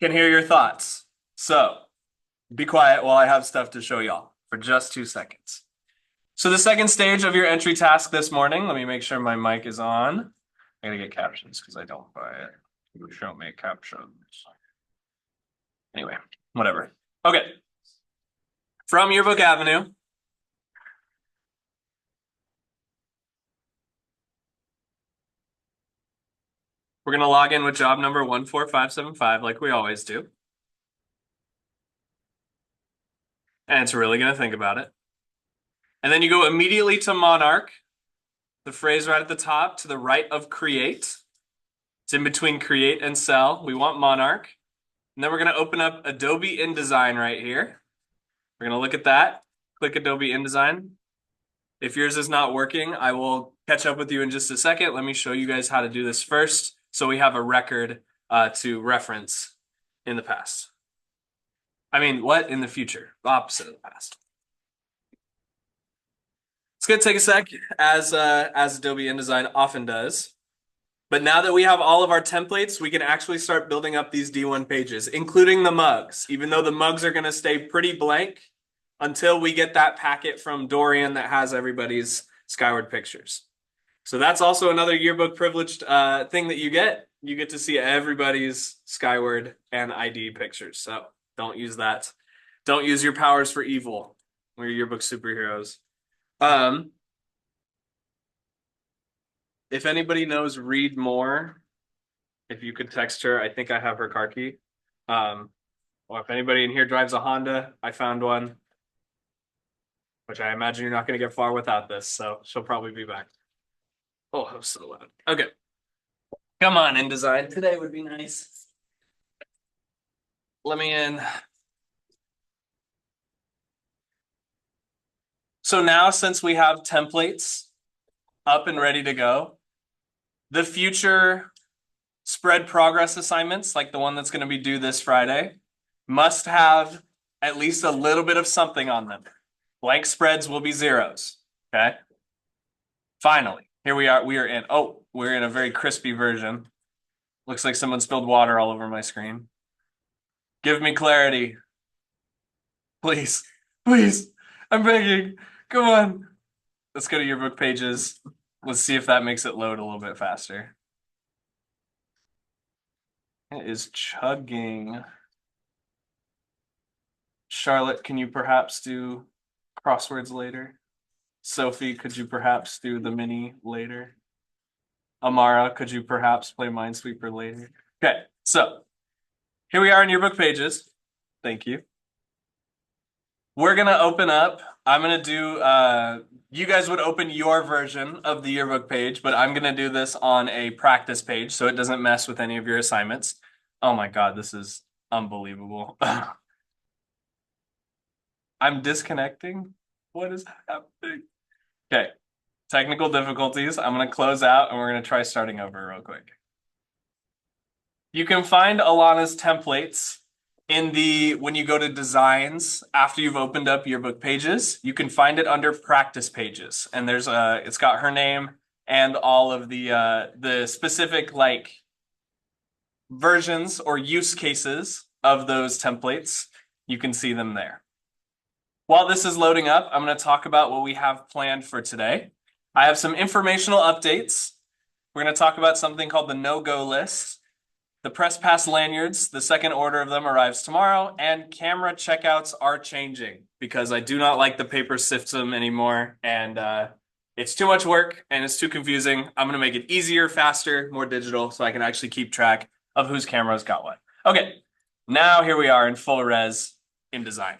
can hear your thoughts. So be quiet while I have stuff to show y'all for just 2 seconds. So the second stage of your entry task this morning, let me make sure my mic is on. I gotta get captions because I don't buy it. You show me captions. Anyway, whatever. Okay. From Yearbook Avenue. We're gonna log in with job number 14575 like we always do. And it's really gonna think about it. And then you go immediately to Monarch, the phrase right at the top to the right of create. It's in between create and sell. We want Monarch. And then we're going to open up Adobe InDesign right here. We're going to look at that. Click Adobe InDesign. If yours is not working, I will catch up with you in just a second. Let me show you guys how to do this first so we have a record to reference in the past. I mean, what in the future? The opposite of the past. It's going to take a sec, as Adobe InDesign often does. But now that we have all of our templates, we can actually start building up these D1 pages, including the mugs, even though the mugs are going to stay pretty blank until we get that packet from Dorian that has everybody's Skyward pictures. So that's also another yearbook privileged thing that you get. You get to see everybody's Skyward and ID pictures. So don't use that. Don't use your powers for evil. We're yearbook superheroes. If anybody knows Read More, if you could text her, I think I have her car key. Or if anybody in here drives a Honda, I found one, which I imagine you're not going to get far without this, so she'll probably be back. Oh, that was so loud. Okay. Come on, InDesign. Today would be nice. Let me in. So now, since we have templates up and ready to go, the future spread progress assignments, like the one that's going to be due this Friday, must have at least a little bit of something on them. Blank spreads will be zeros. Okay. Finally, here we are. We are in. Oh, we're in a very crispy version. Looks like someone spilled water all over my screen. Give me clarity. Please. Please. I'm begging. Come on. Let's go to yearbook pages. Let's see if that makes it load a little bit faster. It is chugging. Charlotte, can you perhaps do crosswords later? Sophie, could you perhaps do the mini later? Amara, could you perhaps play Minesweeper later? Okay, so here we are in yearbook pages. Thank you. We're gonna open up. I'm gonna do, you guys would open your version of the yearbook page, but I'm gonna do this on a practice page so it doesn't mess with any of your assignments. Oh my God, this is unbelievable. I'm disconnecting. What is happening? Okay, technical difficulties. I'm gonna close out and we're gonna try starting over real quick. You can find Alana's templates in when you go to designs after you've opened up yearbook pages. You can find it under practice pages, and it's got her name and all of the specific like versions or use cases of those templates. You can see them there. While this is loading up, I'm going to talk about what we have planned for today. I have some informational updates. We're going to talk about something called the no-go list. The press pass lanyards, the second order of them arrives tomorrow, and camera checkouts are changing because I do not like the paper system anymore, and it's too much work and it's too confusing. I'm going to make it easier, faster, more digital, so I can actually keep track of whose camera's got what. Okay, now here we are in full res InDesign.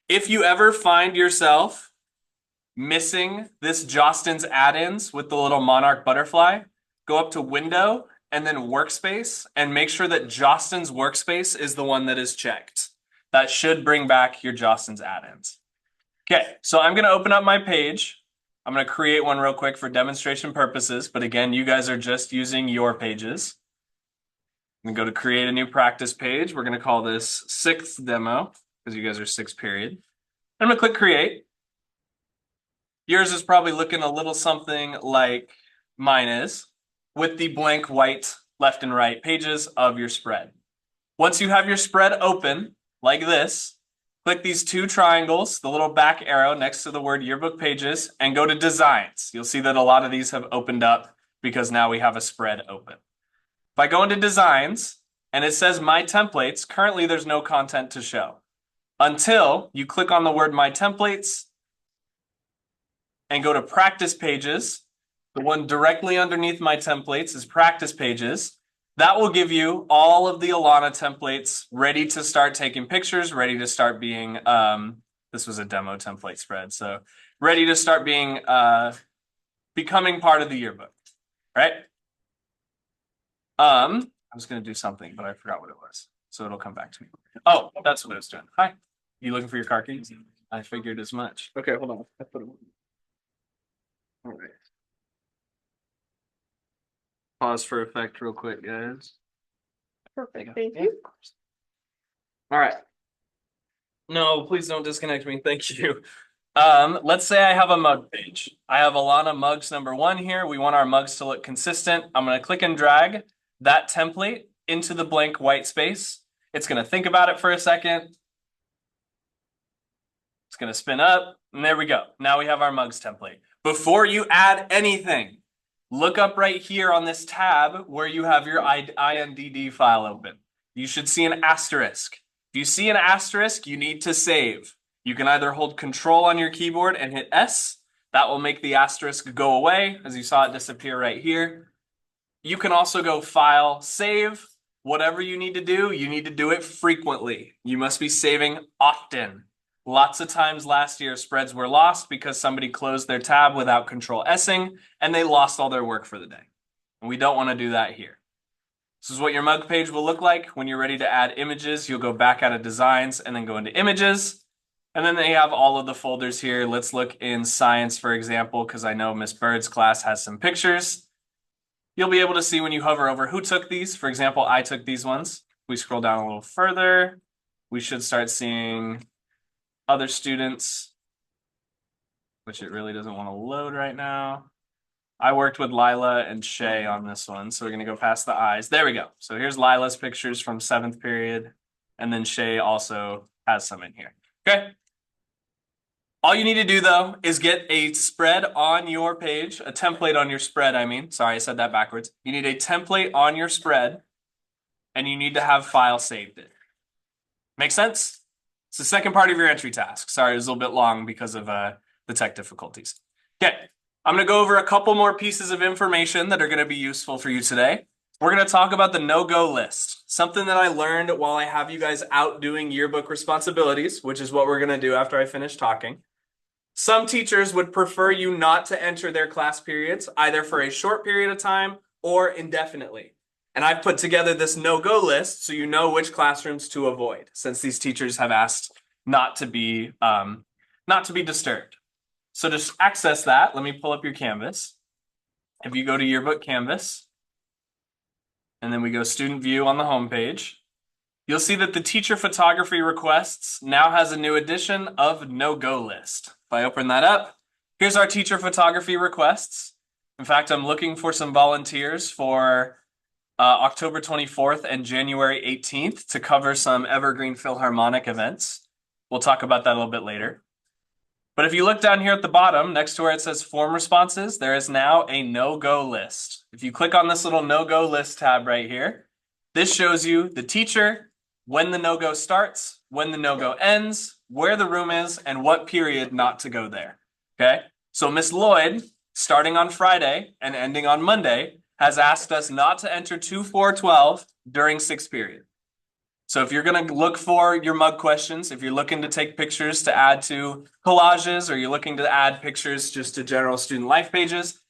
If you ever find yourself missing this Jostens add-ins with the little monarch butterfly, go up to Window and then Workspace and make sure that Jostens Workspace is the one that is checked. That should bring back your Jostens add-ins. Okay, so I'm going to open up my page. I'm going to create one real quick for demonstration purposes, but again, you guys are just using your pages. I'm going to go to create a new practice page. We're going to call this 6th demo because you guys are 6th period. I'm going to click create. Yours is probably looking a little something like mine is, with the blank white left and right pages of your spread. Once you have your spread open, like this, click these two triangles, the little back arrow next to the word yearbook pages, and go to designs. You'll see that a lot of these have opened up because now we have a spread open. If I go into designs and it says my templates, currently there's no content to show until you click on the word my templates and go to practice pages. The one directly underneath my templates is practice pages. That will give you all of the Alana templates ready to start taking pictures, ready to start being, this was a demo template spread, so ready to start being, becoming part of the yearbook, right? I was going to do something, but I forgot what it was, so it'll come back to me. Oh, that's what I was doing. Hi, you looking for your car keys? I figured as much. Okay, hold on. I put them. All right. Pause for effect real quick, guys. Perfect, thank you. All right. No, please don't disconnect me. Thank you. Let's say I have a mug page. I have Alana mugs number 1 here. We want our mugs to look consistent. I'm going to click and drag that template into the blank white space. It's going to think about it for a second. It's going to spin up, and there we go. Now we have our mugs template. Before you add anything, look up right here on this tab where you have your INDD file open. You should see an asterisk. If you see an asterisk, you need to save. You can either hold Control on your keyboard and hit S. That will make the asterisk go away, as you saw it disappear right here. You can also go File, Save. Whatever you need to do it frequently. You must be saving often. Lots of times last year, spreads were lost because somebody closed their tab without Control S-ing, and they lost all their work for the day. And we don't want to do that here. This is what your mug page will look like. When you're ready to add images, you'll go back out of designs and then go into images. And then they have all of the folders here. Let's look in science, for example, because I know Miss Bird's class has some pictures. You'll be able to see when you hover over who took these. For example, I took these ones. We scroll down a little further. We should start seeing other students, which it really doesn't want to load right now. I worked with Lila and Shay on this one, so we're going to go past the eyes. There we go. So here's Lila's pictures from 7th period, and then Shay also has some in here. Okay. All you need to do, though, is get a spread on your page, a template on your spread, I mean. Sorry, I said that backwards. You need a template on your spread, and you need to have file saved it. Make sense? It's the second part of your entry task. Sorry, it was a little bit long because of the tech difficulties. Okay, I'm going to go over a couple more pieces of information that are going to be useful for you today. We're going to talk about the no-go list, something that I learned while I have you guys out doing yearbook responsibilities, which is what we're going to do after I finish talking. Some teachers would prefer you not to enter their class periods, either for a short period of time or indefinitely. And I've put together this no-go list so you know which classrooms to avoid, since these teachers have asked not to be disturbed. So to access that, let me pull up your Canvas. If you go to Yearbook Canvas, and then we go Student View on the home page, you'll see that the teacher photography requests now has a new edition of no-go list. If I open that up, here's our teacher photography requests. In fact, I'm looking for some volunteers for October 24th and January 18th to cover some Evergreen Philharmonic events. We'll talk about that a little bit later. But if you look down here at the bottom, next to where it says form responses, there is now a no-go list. If you click on this little no-go list tab right here, this shows you the teacher, when the no-go starts, when the no-go ends, where the room is, and what period not to go there. Okay? So Miss Lloyd, starting on Friday and ending on Monday, has asked us not to enter 2-4-12 during 6th period. So if you're going to look for your mug questions, if you're looking to take pictures to add to collages, or you're looking to add pictures just to general student life pages,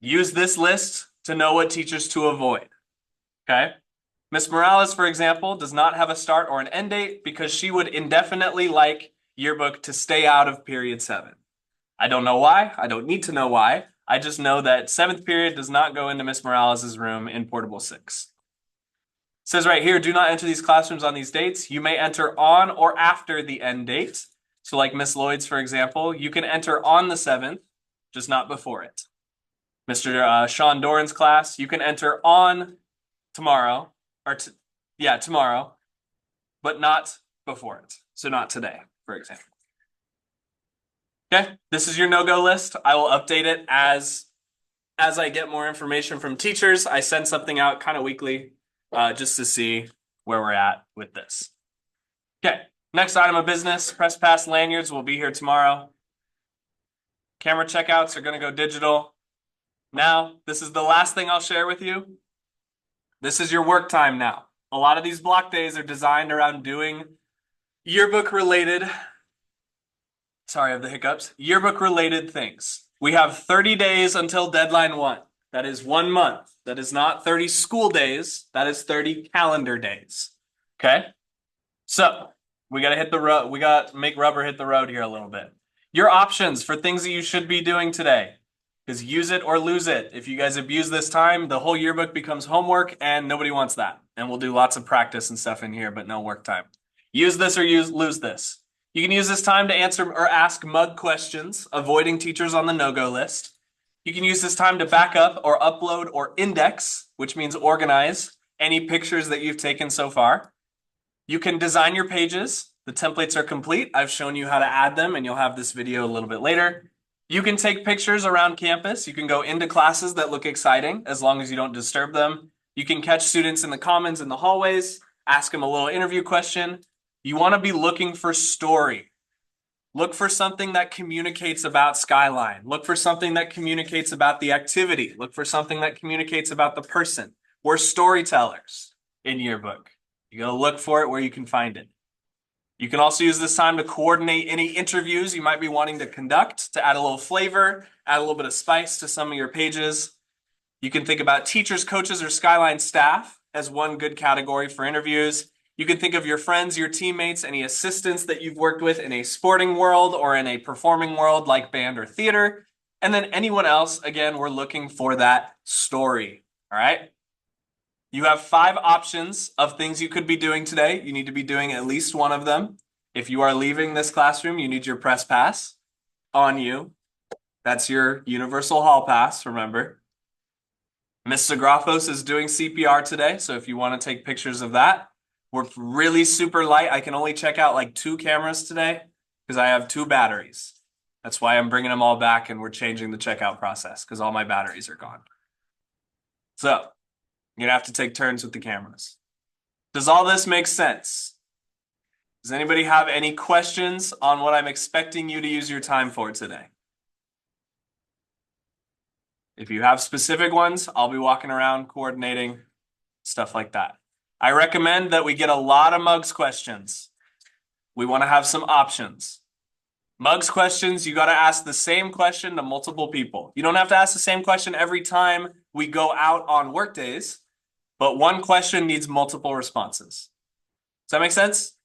use this list to know what teachers to avoid. Okay? Miss Morales, for example, does not have a start or an end date because she would indefinitely like yearbook to stay out of period 7. I don't know why. I don't need to know why. I just know that 7th period does not go into Miss Morales' room in Portable 6. It says right here, do not enter these classrooms on these dates. You may enter on or after the end date. So like Miss Lloyd's, for example, you can enter on the 7th, just not before it. Mr. Sean Doran's class, you can enter on tomorrow, or tomorrow, but not before it. So not today, for example. Okay, this is your no-go list. I will update it as I get more information from teachers. I send something out kind of weekly, just to see where we're at with this. Okay, next item of business, press pass lanyards will be here tomorrow. Camera checkouts are going to go digital. Now, this is the last thing I'll share with you. This is your work time now. A lot of these block days are designed around doing yearbook related, sorry, I have the hiccups, yearbook related things. We have 30 days until deadline 1. That is 1 month. That is not 30 school days. That is 30 calendar days. Okay? So we got to hit the road. We got to make rubber hit the road here a little bit. Your options for things that you should be doing today is use it or lose it. If you guys abuse this time, the whole yearbook becomes homework and nobody wants that. And we'll do lots of practice and stuff in here, but no work time. Use this or lose this. You can use this time to answer or ask mug questions, avoiding teachers on the no-go list. You can use this time to back up or upload or index, which means organize any pictures that you've taken so far. You can design your pages. The templates are complete. I've shown you how to add them, and you'll have this video a little bit later. You can take pictures around campus. You can go into classes that look exciting as long as you don't disturb them. You can catch students in the commons in the hallways, ask them a little interview question. You want to be looking for story. Look for something that communicates about Skyline. Look for something that communicates about the activity. Look for something that communicates about the person. We're storytellers in yearbook. You gotta look for it where you can find it. You can also use this time to coordinate any interviews you might be wanting to conduct to add a little flavor, add a little bit of spice to some of your pages. You can think about teachers, coaches, or Skyline staff as one good category for interviews. You can think of your friends, your teammates, any assistants that you've worked with in a sporting world or in a performing world like band or theater. And then anyone else, again, we're looking for that story, all right? You have 5 options of things you could be doing today. You need to be doing at least one of them. If you are leaving this classroom, you need your press pass on you. That's your universal hall pass, remember. Miss Zagrafos is doing CPR today, so if you want to take pictures of that. We're really super light. I can only check out like 2 cameras today because I have 2 batteries. That's why I'm bringing them all back and we're changing the checkout process because all my batteries are gone. So you're gonna have to take turns with the cameras. Does all this make sense? Does anybody have any questions on what I'm expecting you to use your time for today? If you have specific ones, I'll be walking around coordinating stuff like that. I recommend that we get a lot of mugs questions. We want to have some options. Mugs questions, you got to ask the same question to multiple people. You don't have to ask the same question every time we go out on work days, but one question needs multiple responses. Does that make sense?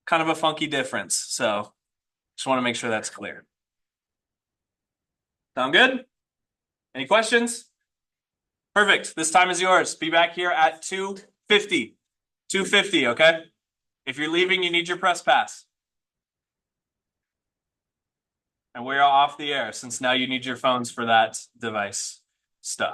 Kind of a funky difference. So just want to make sure that's clear. Sound good? Any questions? Perfect. This time is yours. Be back here at 2:50. 2:50, okay? If you're leaving, you need your press pass. And we are off the air since now you need your phones for that device stuff.